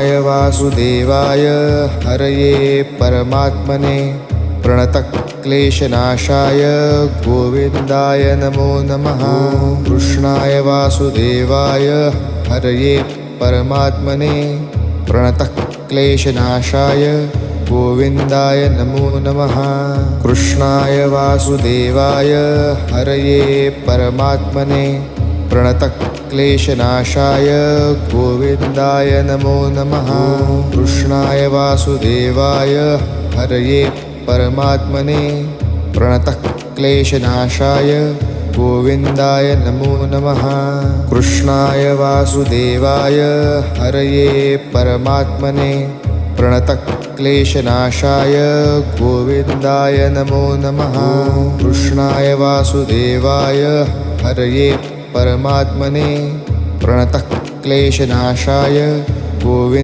कृष्णाय वासुदेवाय हरये परमात्मने प्रणतक्लेशनाशाय गोविन्दाय नमो नमः। कृष्णाय वासुदेवाय हरये परमात्मने प्रणतक्लेशनाशाय गोविन्दाय नमो नमः। कृष्णाय वासुदेवाय हरये परमात्मने प्रणतक्लेशनाशाय गोविन्दाय नमो नमः। कृष्णाय वासुदेवाय हरये परमात्मने प्रणतक्लेशनाशाय गोविन्दाय नमो नमः। कृष्णाय वासुदेवाय हरये परमात्मने प्रणतक्लेशनाशाय गोविन्दाय नमो नमः। कृष्णाय वासुदेवाय हरये परमात्मने प्रणतक्लेशनाशाय गोविन्दाय